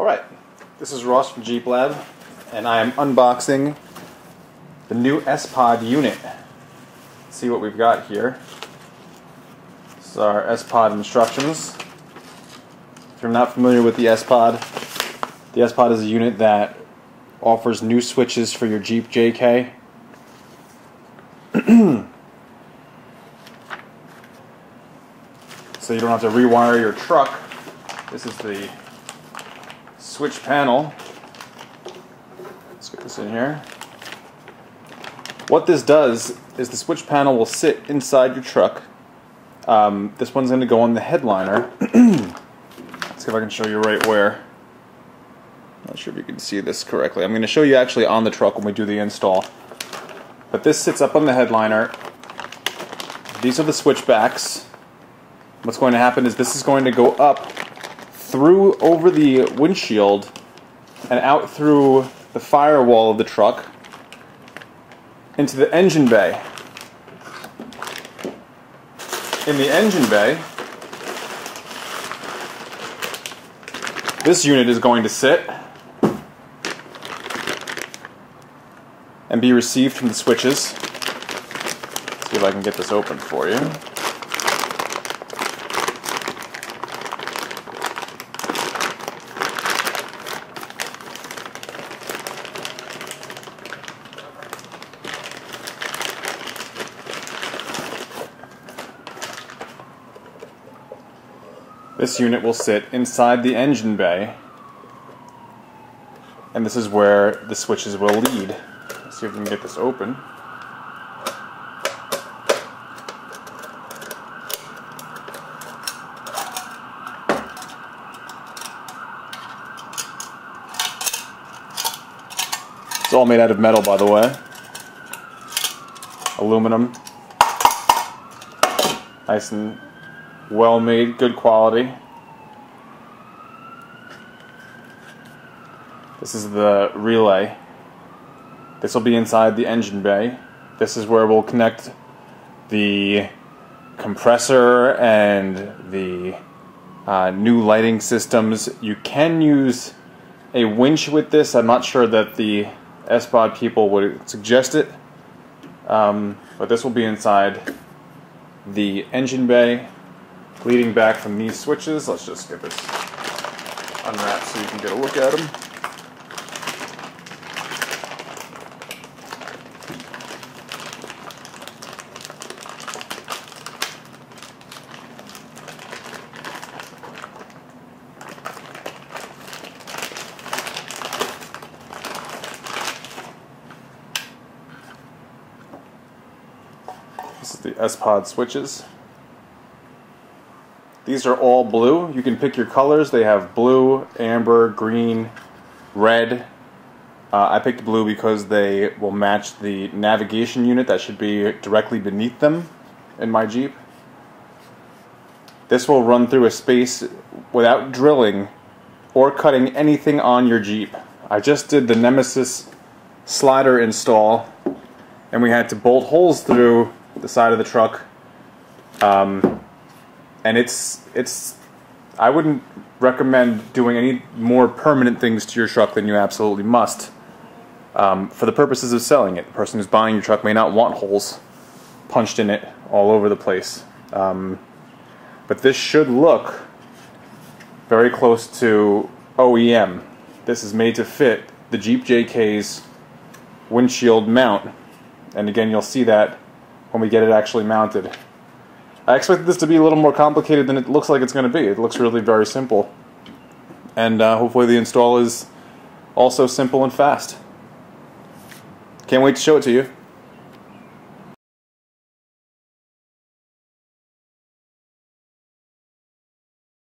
Alright, this is Ross from Jeep Lab, and I am unboxing the new Spod unit. Let's see what we've got here. This is our Spod instructions. If you're not familiar with the Spod is a unit that offers new switches for your Jeep JK. So you don't have to rewire your truck. This is the switch panel. Let's get this in here. What this does is the switch panel will sit inside your truck. This one's going to go on the headliner. Let's see if I can show you right where. Not sure if you can see this correctly. I'm going to show you actually on the truck when we do the install. But this sits up on the headliner. These are the switchbacks. What's going to happen is this is going to go up through over the windshield and out through the firewall of the truck into the engine bay. In the engine bay, this unit is going to sit and be received from the switches. Let's see if I can get this open for you. This unit will sit inside the engine bay, and this is where the switches will lead. Let's see if we can get this open. It's all made out of metal, by the way. Aluminum. Nice and well made, good quality. This is the relay. This will be inside the engine bay. This is where we'll connect the compressor and the new lighting systems. You can use a winch with this. I'm not sure that the Spod people would suggest it, but this will be inside the engine bay, leading back from these switches. Let's just get this unwrapped so you can get a look at them. This is the Spod switches. These are all blue. You can pick your colors. They have blue, amber, green, red. I picked blue because they will match the navigation unit that should be directly beneath them in my Jeep. This will run through a space without drilling or cutting anything on your Jeep. I just did the Nemesis slider install, and we had to bolt holes through the side of the truck. And I wouldn't recommend doing any more permanent things to your truck than you absolutely must. For the purposes of selling it. The person who's buying your truck may not want holes punched in it all over the place. But this should look very close to OEM. This is made to fit the Jeep JK's windshield mount. And again, you'll see that when we get it actually mounted. I expected this to be a little more complicated than it looks like it's going to be. It looks really very simple. And hopefully the install is also simple and fast. Can't wait to show it to you.